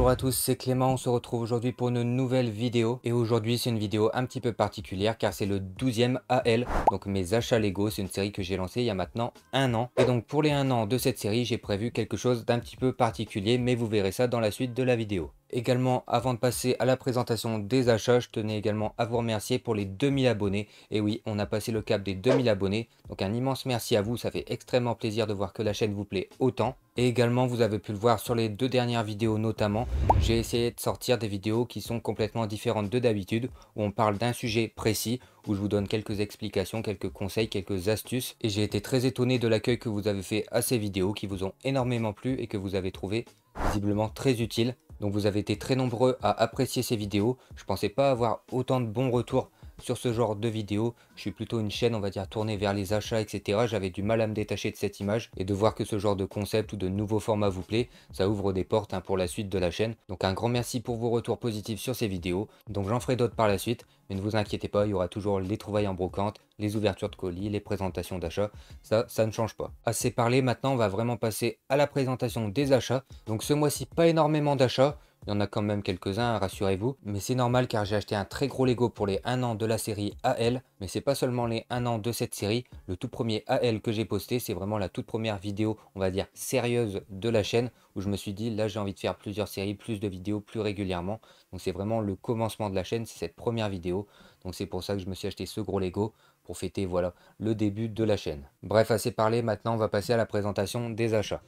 Bonjour à tous, c'est Clément, on se retrouve aujourd'hui pour une nouvelle vidéo. Et aujourd'hui c'est une vidéo un petit peu particulière car c'est le 12e AL, donc mes achats Lego. C'est une série que j'ai lancée il y a maintenant un an. Et donc pour les 1 an de cette série, j'ai prévu quelque chose d'un petit peu particulier, mais vous verrez ça dans la suite de la vidéo. Également, avant de passer à la présentation des achats, je tenais également à vous remercier pour les 2000 abonnés. Et oui, on a passé le cap des 2000 abonnés. Donc un immense merci à vous, ça fait extrêmement plaisir de voir que la chaîne vous plaît autant. Et également, vous avez pu le voir sur les 2 dernières vidéos notamment, j'ai essayé de sortir des vidéos qui sont complètement différentes de d'habitude, où on parle d'un sujet précis, où je vous donne quelques explications, quelques conseils, quelques astuces. Et j'ai été très étonné de l'accueil que vous avez fait à ces vidéos, qui vous ont énormément plu et que vous avez trouvé visiblement très utiles. Donc vous avez été très nombreux à apprécier ces vidéos. Je pensais pas avoir autant de bons retours sur ce genre de vidéos. Je suis plutôt une chaîne, on va dire, tournée vers les achats, etc. J'avais du mal à me détacher de cette image et de voir que ce genre de concept ou de nouveaux formats vous plaît, ça ouvre des portes pour la suite de la chaîne. Donc un grand merci pour vos retours positifs sur ces vidéos. Donc j'en ferai d'autres par la suite, mais ne vous inquiétez pas, il y aura toujours les trouvailles en brocante, les ouvertures de colis, les présentations d'achats. Ça ne change pas. Assez parlé, maintenant on va vraiment passer à la présentation des achats. Donc ce mois-ci, pas énormément d'achats. Il y en a quand même quelques-uns, rassurez-vous. Mais c'est normal car j'ai acheté un très gros Lego pour les 1 an de la série AL. Mais c'est pas seulement les 1 an de cette série. Le tout premier AL que j'ai posté, c'est vraiment la toute première vidéo, on va dire, sérieuse de la chaîne. Où je me suis dit, là j'ai envie de faire plusieurs séries, plus de vidéos, plus régulièrement. Donc c'est vraiment le commencement de la chaîne, c'est cette première vidéo. Donc c'est pour ça que je me suis acheté ce gros Lego. Pour fêter, voilà, le début de la chaîne. Bref, assez parlé, maintenant on va passer à la présentation des achats.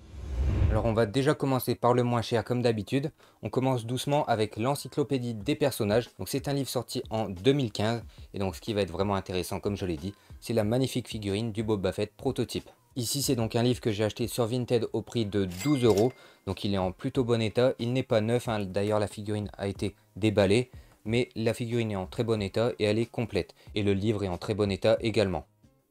Alors on va déjà commencer par le moins cher comme d'habitude. On commence doucement avec l'encyclopédie des personnages. Donc c'est un livre sorti en 2015 et donc ce qui va être vraiment intéressant comme je l'ai dit, c'est la magnifique figurine du Boba Fett prototype. Ici c'est donc un livre que j'ai acheté sur Vinted au prix de 12 euros. Donc il est en plutôt bon état, il n'est pas neuf, d'ailleurs la figurine a été déballée. Mais la figurine est en très bon état et elle est complète. Et le livre est en très bon état également.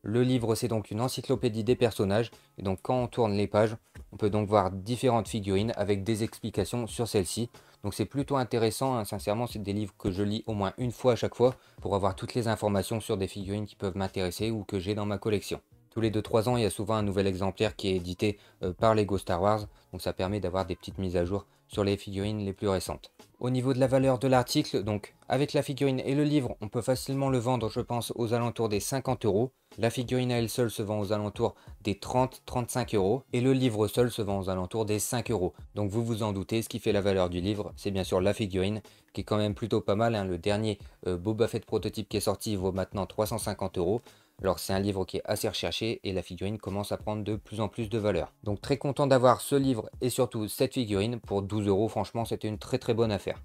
Le livre, c'est donc une encyclopédie des personnages. Et donc quand on tourne les pages, on peut donc voir différentes figurines avec des explications sur celles-ci. Donc c'est plutôt intéressant, sincèrement c'est des livres que je lis au moins une fois à chaque fois pour avoir toutes les informations sur des figurines qui peuvent m'intéresser ou que j'ai dans ma collection. Tous les 2-3 ans, il y a souvent un nouvel exemplaire qui est édité par Lego Star Wars, donc ça permet d'avoir des petites mises à jour sur les figurines les plus récentes. Au niveau de la valeur de l'article, donc avec la figurine et le livre, on peut facilement le vendre, je pense, aux alentours des 50 euros. La figurine à elle seule se vend aux alentours des 30-35 euros et le livre seul se vend aux alentours des 5 euros. Donc vous vous en doutez, ce qui fait la valeur du livre, c'est bien sûr la figurine qui est quand même plutôt pas mal. Le dernier Boba Fett prototype qui est sorti vaut maintenant 350 euros. Alors c'est un livre qui est assez recherché et la figurine commence à prendre de plus en plus de valeur. Donc très content d'avoir ce livre et surtout cette figurine pour 12 euros. Franchement, c'était une très bonne affaire.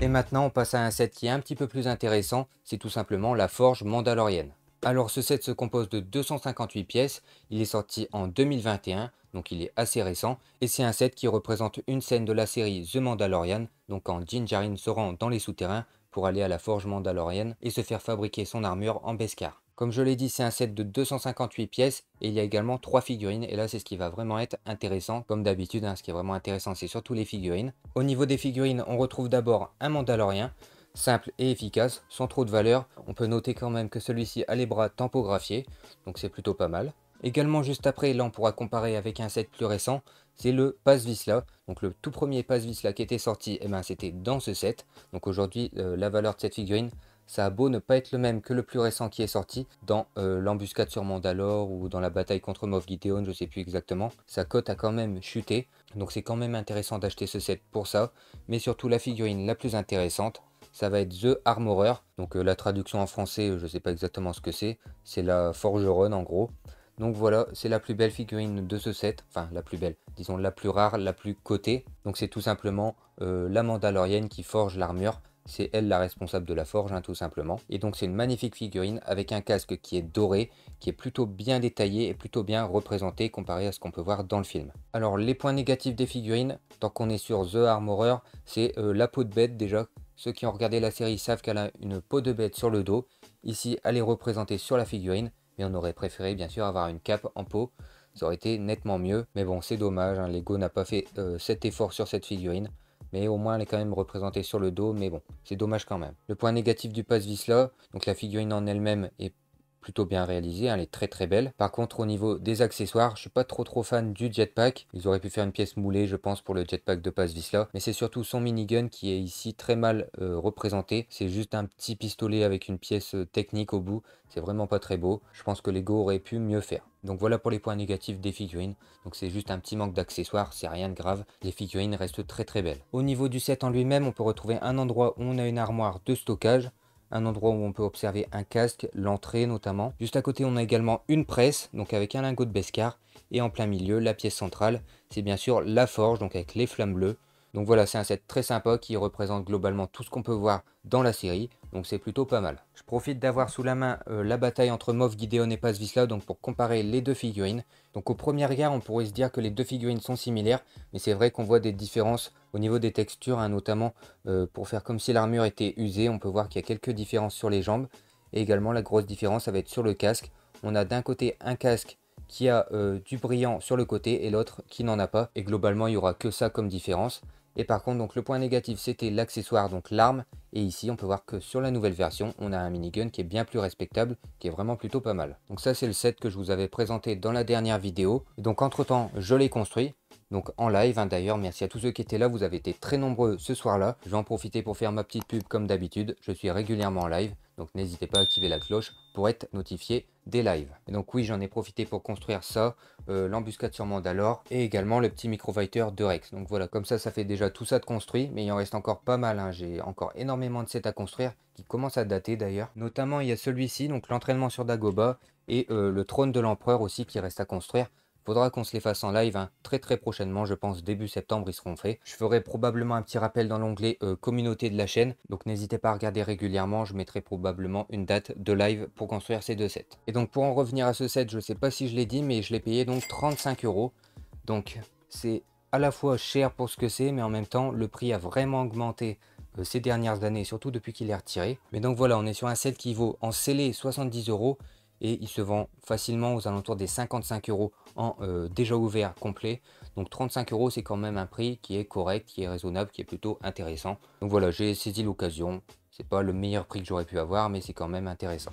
Et maintenant, on passe à un set qui est un petit peu plus intéressant. C'est tout simplement la forge mandalorienne. Alors ce set se compose de 258 pièces. Il est sorti en 2021, donc il est assez récent. Et c'est un set qui représente une scène de la série The Mandalorian. Donc quand Din Djarin se rend dans les souterrains pour aller à la forge mandalorienne et se faire fabriquer son armure en Beskar. Comme je l'ai dit, c'est un set de 258 pièces et il y a également 3 figurines. Et là, c'est ce qui va vraiment être intéressant. Comme d'habitude, ce qui est vraiment intéressant, c'est surtout les figurines. Au niveau des figurines, on retrouve d'abord un Mandalorien, simple et efficace, sans trop de valeur. On peut noter quand même que celui-ci a les bras tampographiés, donc c'est plutôt pas mal. Également, juste après, là, on pourra comparer avec un set plus récent, c'est le Paz Vizsla. Donc le tout premier Paz Vizsla qui était sorti, c'était dans ce set. Donc aujourd'hui, la valeur de cette figurine, ça a beau ne pas être le même que le plus récent qui est sorti, dans l'embuscade sur Mandalore ou dans la bataille contre Moff Gideon, je sais plus exactement, sa cote a quand même chuté, donc c'est quand même intéressant d'acheter ce set pour ça, mais surtout la figurine la plus intéressante, ça va être The Armorer, donc la traduction en français, je sais pas exactement ce que c'est la forgeronne en gros. Donc voilà, c'est la plus belle figurine de ce set, enfin la plus belle, disons la plus rare, la plus cotée, donc c'est tout simplement la Mandalorienne qui forge l'armure. C'est elle la responsable de la forge, tout simplement. Et donc c'est une magnifique figurine avec un casque qui est doré, qui est plutôt bien détaillé et plutôt bien représenté comparé à ce qu'on peut voir dans le film. Alors les points négatifs des figurines, tant qu'on est sur The Armorer, c'est la peau de bête déjà. Ceux qui ont regardé la série savent qu'elle a une peau de bête sur le dos. Ici, elle est représentée sur la figurine, mais on aurait préféré bien sûr avoir une cape en peau. Ça aurait été nettement mieux, mais bon, c'est dommage, Lego n'a pas fait cet effort sur cette figurine. Mais au moins elle est quand même représentée sur le dos, mais bon, c'est dommage quand même. Le point négatif du Paz Vizsla, donc la figurine en elle-même est plutôt bien réalisée, elle est très très belle. Par contre au niveau des accessoires, je suis pas trop fan du jetpack. Ils auraient pu faire une pièce moulée je pense pour le jetpack de Paz Vizsla, mais c'est surtout son minigun qui est ici très mal représenté. C'est juste un petit pistolet avec une pièce technique au bout, c'est vraiment pas très beau. Je pense que Lego aurait pu mieux faire. Donc voilà pour les points négatifs des figurines. Donc c'est juste un petit manque d'accessoires, c'est rien de grave. Les figurines restent très très belles. Au niveau du set en lui-même, on peut retrouver un endroit où on a une armoire de stockage, un endroit où on peut observer un casque, l'entrée notamment. Juste à côté, on a également une presse, donc avec un lingot de Beskar. Et en plein milieu, la pièce centrale, c'est bien sûr la forge, donc avec les flammes bleues. Donc voilà, c'est un set très sympa qui représente globalement tout ce qu'on peut voir dans la série, donc c'est plutôt pas mal. Je profite d'avoir sous la main la bataille entre Moff Gideon et Paz Vizsla, donc pour comparer les deux figurines. Donc au premier regard, on pourrait se dire que les deux figurines sont similaires, mais c'est vrai qu'on voit des différences au niveau des textures, hein, notamment pour faire comme si l'armure était usée, on peut voir qu'il y a quelques différences sur les jambes. Et également la grosse différence, ça va être sur le casque. On a d'un côté un casque qui a du brillant sur le côté et l'autre qui n'en a pas. Et globalement, il n'y aura que ça comme différence. Et par contre, donc le point négatif, c'était l'accessoire, donc l'arme. Et ici, on peut voir que sur la nouvelle version, on a un minigun qui est bien plus respectable, qui est vraiment plutôt pas mal. Donc ça, c'est le set que je vous avais présenté dans la dernière vidéo. Et donc entre-temps, je l'ai construit. Donc en live, hein, d'ailleurs, merci à tous ceux qui étaient là, vous avez été très nombreux ce soir-là. Je vais en profiter pour faire ma petite pub comme d'habitude. Je suis régulièrement en live, donc n'hésitez pas à activer la cloche pour être notifié des lives. Et donc oui, j'en ai profité pour construire ça, l'embuscade sur Mandalore et également le petit microfighter de Rex. Donc voilà, comme ça fait déjà tout ça de construit, mais il en reste encore pas mal, hein. J'ai encore énormément de sets à construire qui commencent à dater d'ailleurs. Notamment il y a celui-ci, donc l'entraînement sur Dagobah et le trône de l'empereur aussi qui reste à construire. Faudra qu'on se les fasse en live, hein, très prochainement, je pense début septembre ils seront faits. Je ferai probablement un petit rappel dans l'onglet communauté de la chaîne, donc n'hésitez pas à regarder régulièrement, je mettrai probablement une date de live pour construire ces deux sets. Et donc pour en revenir à ce set, je sais pas si je l'ai dit, mais je l'ai payé donc 35 €. Donc c'est à la fois cher pour ce que c'est, mais en même temps le prix a vraiment augmenté ces dernières années, surtout depuis qu'il est retiré. Mais donc voilà, on est sur un set qui vaut en scellé 70 € et il se vend facilement aux alentours des 55 € en déjà ouvert complet. Donc 35 € c'est quand même un prix qui est correct, qui est raisonnable, qui est plutôt intéressant. Donc voilà, j'ai saisi l'occasion. C'est pas le meilleur prix que j'aurais pu avoir, mais c'est quand même intéressant.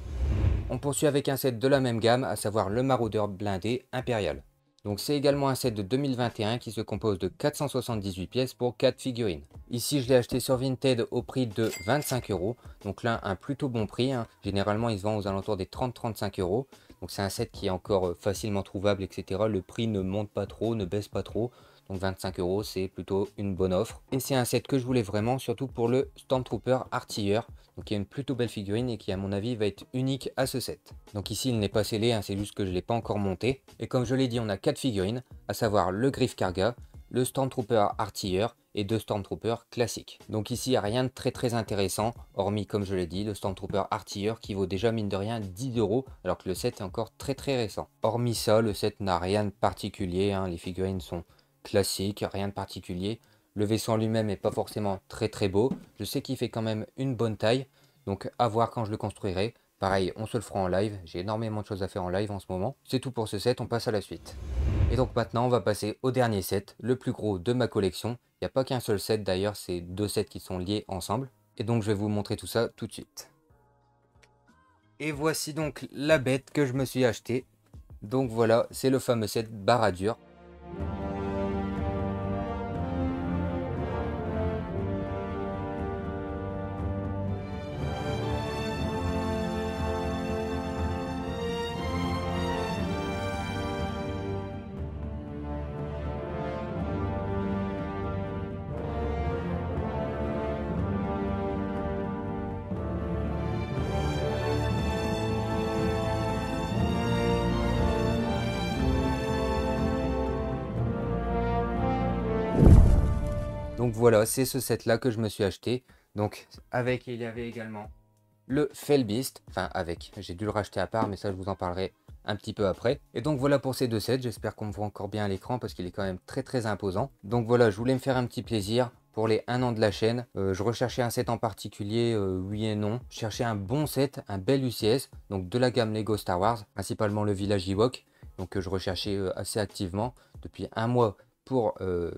On poursuit avec un set de la même gamme, à savoir le Maraudeur blindé impérial. Donc c'est également un set de 2021 qui se compose de 478 pièces pour 4 figurines. Ici je l'ai acheté sur Vinted au prix de 25 €. Donc là un plutôt bon prix, hein. Généralement il se vend aux alentours des 30-35 €. Donc c'est un set qui est encore facilement trouvable, etc. Le prix ne monte pas trop, ne baisse pas trop. Donc 25 € c'est plutôt une bonne offre. Et c'est un set que je voulais vraiment, surtout pour le Stormtrooper artilleur. Donc il y a une plutôt belle figurine et qui à mon avis va être unique à ce set. Donc ici il n'est pas scellé, hein, c'est juste que je ne l'ai pas encore monté. Et comme je l'ai dit, on a 4 figurines, à savoir le Griff Karga, le Stormtrooper artilleur et 2 Stormtroopers classiques. Donc ici il n'y a rien de très intéressant, hormis comme je l'ai dit, le Stormtrooper artilleur qui vaut déjà mine de rien 10 €, alors que le set est encore très récent. Hormis ça, le set n'a rien de particulier, hein, les figurines sont classiques, rien de particulier. Le vaisseau en lui-même n'est pas forcément très beau. Je sais qu'il fait quand même une bonne taille. Donc à voir quand je le construirai. Pareil, on se le fera en live. J'ai énormément de choses à faire en live en ce moment. C'est tout pour ce set, on passe à la suite. Et donc maintenant, on va passer au dernier set, le plus gros de ma collection. Il n'y a pas qu'un seul set d'ailleurs, c'est deux sets qui sont liés ensemble. Et donc je vais vous montrer tout ça tout de suite. Et voici donc la bête que je me suis achetée. Donc voilà, c'est le fameux set Barad-dûr. Donc voilà, c'est ce set là que je me suis acheté. Donc avec, il y avait également le Felbeast. Enfin avec, j'ai dû le racheter à part, mais ça je vous en parlerai un petit peu après. Et donc voilà pour ces deux sets, j'espère qu'on me voit encore bien à l'écran parce qu'il est quand même très imposant. Donc voilà, je voulais me faire un petit plaisir pour les 1 an de la chaîne. Je recherchais un set en particulier, oui et non. Je cherchais un bon set, un bel UCS, donc de la gamme Lego Star Wars, principalement le village Ewok. Donc je recherchais assez activement depuis un mois pour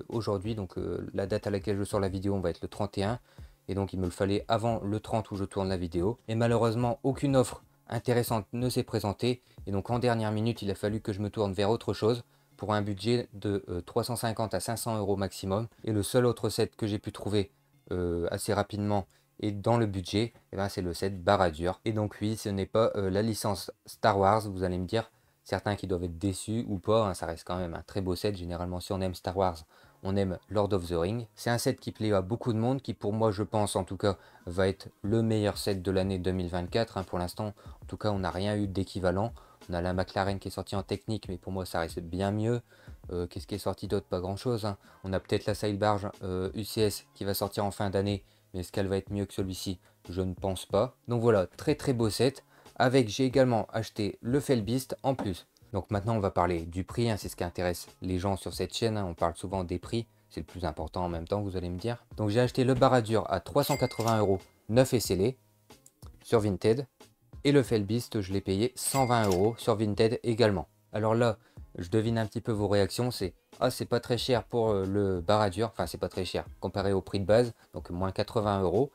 aujourd'hui. Donc la date à laquelle je sors la vidéo, on va être le 31. Et donc il me le fallait avant le 30 où je tourne la vidéo. Et malheureusement, aucune offre intéressante ne s'est présentée. Et donc en dernière minute, il a fallu que je me tourne vers autre chose pour un budget de 350 à 500 euros maximum. Et le seul autre set que j'ai pu trouver assez rapidement et dans le budget, eh ben, c'est le set Barad-dûr. Et donc oui, ce n'est pas la licence Star Wars, vous allez me dire, certains qui doivent être déçus ou pas, hein, ça reste quand même un très beau set. Généralement, si on aime Star Wars, on aime Lord of the Ring. C'est un set qui plaît à beaucoup de monde, qui pour moi, je pense en tout cas, va être le meilleur set de l'année 2024. Hein. Pour l'instant, en tout cas, on n'a rien eu d'équivalent. On a la McLaren qui est sortie en technique, mais pour moi, ça reste bien mieux. Qu'est-ce qui est sorti d'autre? Pas grand-chose. Hein. On a peut-être la sailbarge UCS qui va sortir en fin d'année, mais est-ce qu'elle va être mieux que celui-ci? Je ne pense pas. Donc voilà, très très beau set. Avec, j'ai également acheté le Felbeast en plus. Donc maintenant, on va parler du prix. Hein, c'est ce qui intéresse les gens sur cette chaîne. Hein, on parle souvent des prix. C'est le plus important en même temps, vous allez me dire. Donc j'ai acheté le Barad-dûr à 380 €, neuf et scellé, sur Vinted. Et le Felbeast, je l'ai payé 120 € sur Vinted également. Alors là, je devine un petit peu vos réactions. C'est ah, c'est pas très cher pour le Barad-dûr. Enfin, c'est pas très cher comparé au prix de base. Donc moins 80 €.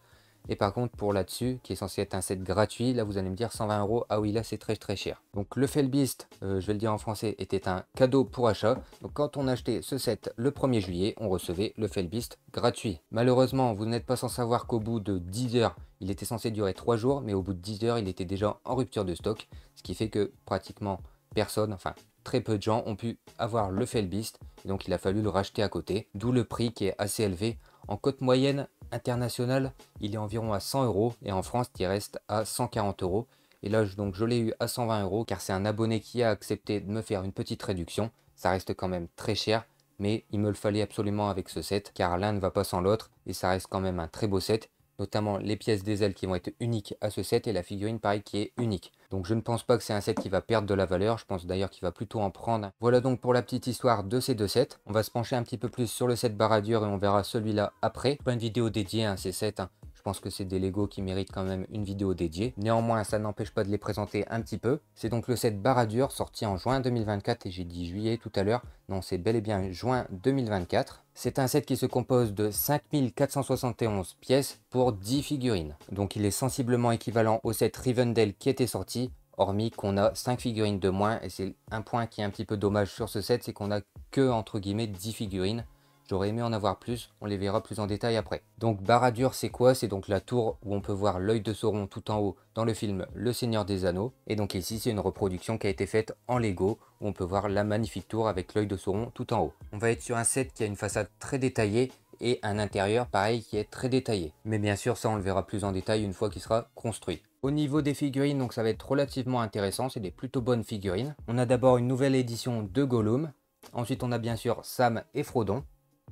Et par contre, pour là-dessus, qui est censé être un set gratuit, là vous allez me dire 120 €. Ah oui, là c'est très très cher. Donc le Felbeast, je vais le dire en français, était un cadeau pour achat. Donc quand on achetait ce set le 1er juillet, on recevait le Felbeast gratuit. Malheureusement, vous n'êtes pas sans savoir qu'au bout de 10 heures, il était censé durer 3 jours, mais au bout de 10 heures, il était déjà en rupture de stock. Ce qui fait que pratiquement personne, enfin très peu de gens ont pu avoir le Felbeast. Et donc il a fallu le racheter à côté, d'où le prix qui est assez élevé. En cote moyenne internationale, il est environ à 100 € et en France, il reste à 140 €. Et là, donc, je l'ai eu à 120 € car c'est un abonné qui a accepté de me faire une petite réduction. Ça reste quand même très cher, mais il me le fallait absolument avec ce set car l'un ne va pas sans l'autre et ça reste quand même un très beau set. Notamment les pièces des ailes qui vont être uniques à ce set et la figurine pareil qui est unique. Donc je ne pense pas que c'est un set qui va perdre de la valeur, je pense d'ailleurs qu'il va plutôt en prendre. Voilà donc pour la petite histoire de ces deux sets. On va se pencher un petit peu plus sur le set Barad-dûr et on verra celui-là après. Pas une vidéo dédiée à ces sets, hein. Je pense que c'est des Lego qui méritent quand même une vidéo dédiée. Néanmoins, ça n'empêche pas de les présenter un petit peu. C'est donc le set Barad-dûr sorti en juin 2024 et j'ai dit juillet tout à l'heure. Non, c'est bel et bien juin 2024. C'est un set qui se compose de 5471 pièces pour 10 figurines. Donc il est sensiblement équivalent au set Rivendell qui était sorti, hormis qu'on a 5 figurines de moins. Et c'est un point qui est un petit peu dommage sur ce set, c'est qu'on a que entre guillemets 10 figurines. J'aurais aimé en avoir plus, on les verra plus en détail après. Donc Barad-dûr c'est quoi? C'est donc la tour où on peut voir l'œil de Sauron tout en haut dans le film Le Seigneur des Anneaux. Et donc ici c'est une reproduction qui a été faite en Lego où on peut voir la magnifique tour avec l'œil de Sauron tout en haut. On va être sur un set qui a une façade très détaillée et un intérieur pareil qui est très détaillé. Mais bien sûr ça on le verra plus en détail une fois qu'il sera construit. Au niveau des figurines, donc ça va être relativement intéressant, c'est des plutôt bonnes figurines. On a d'abord une nouvelle édition de Gollum. Ensuite on a bien sûr Sam et Frodon.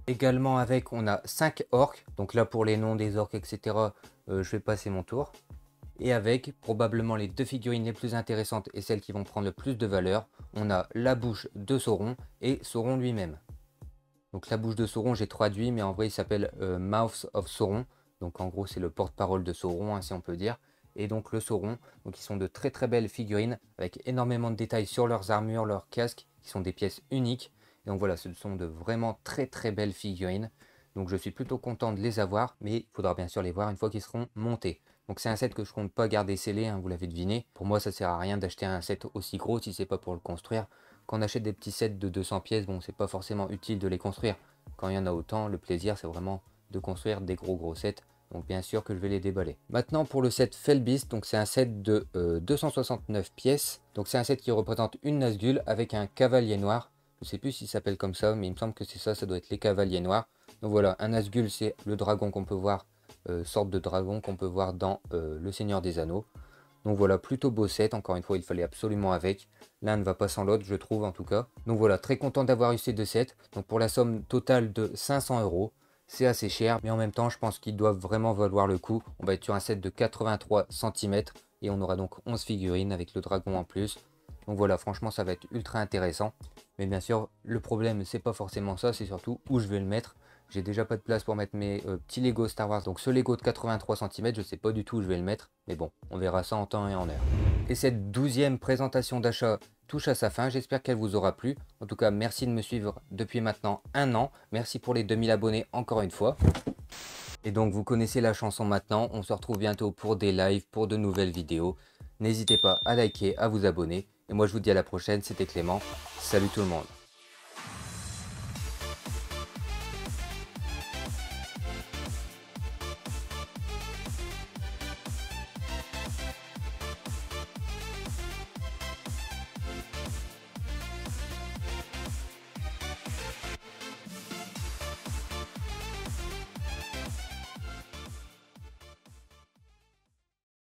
Également avec, on a 5 orques. Donc là, pour les noms des orques, etc., je vais passer mon tour. Et avec, probablement les deux figurines les plus intéressantes et celles qui vont prendre le plus de valeur, on a la bouche de Sauron et Sauron lui-même. Donc la bouche de Sauron, j'ai traduit, mais en vrai, il s'appelle Mouth of Sauron. Donc en gros, c'est le porte-parole de Sauron, hein, si on peut dire. Et donc le Sauron. Donc ils sont de très très belles figurines, avec énormément de détails sur leurs armures, leurs casques, qui sont des pièces uniques. Et donc voilà, ce sont de vraiment très très belles figurines. Donc je suis plutôt content de les avoir, mais il faudra bien sûr les voir une fois qu'ils seront montés. Donc c'est un set que je compte pas garder scellé, hein, vous l'avez deviné. Pour moi, ça sert à rien d'acheter un set aussi gros si c'est pas pour le construire. Quand on achète des petits sets de 200 pièces, bon, c'est pas forcément utile de les construire. Quand il y en a autant, le plaisir c'est vraiment de construire des gros sets. Donc bien sûr que je vais les déballer. Maintenant pour le set Felbeast, donc c'est un set de 269 pièces. Donc c'est un set qui représente une Nazgûl avec un cavalier noir. Je ne sais plus s'il s'appelle comme ça, mais il me semble que c'est ça, ça doit être les cavaliers noirs. Donc voilà, un Nazgûl, c'est le dragon qu'on peut voir, sorte de dragon qu'on peut voir dans Le Seigneur des Anneaux. Donc voilà, plutôt beau set, encore une fois, il fallait absolument avec. L'un ne va pas sans l'autre, je trouve en tout cas. Donc voilà, très content d'avoir eu ces deux sets. Donc pour la somme totale de 500 €, c'est assez cher, mais en même temps, je pense qu'ils doivent vraiment valoir le coup. On va être sur un set de 83 cm et on aura donc 11 figurines avec le dragon en plus. Donc voilà, franchement, ça va être ultra intéressant. Mais bien sûr, le problème, c'est pas forcément ça, c'est surtout où je vais le mettre. J'ai déjà pas de place pour mettre mes petits Lego Star Wars. Donc ce Lego de 83 cm, je sais pas du tout où je vais le mettre. Mais bon, on verra ça en temps et en heure. Et cette 12e présentation d'achat touche à sa fin. J'espère qu'elle vous aura plu. En tout cas, merci de me suivre depuis maintenant un an. Merci pour les 2000 abonnés encore une fois. Et donc, vous connaissez la chanson maintenant. On se retrouve bientôt pour des lives, pour de nouvelles vidéos. N'hésitez pas à liker, à vous abonner. Et moi je vous dis à la prochaine, c'était Clément. Salut tout le monde.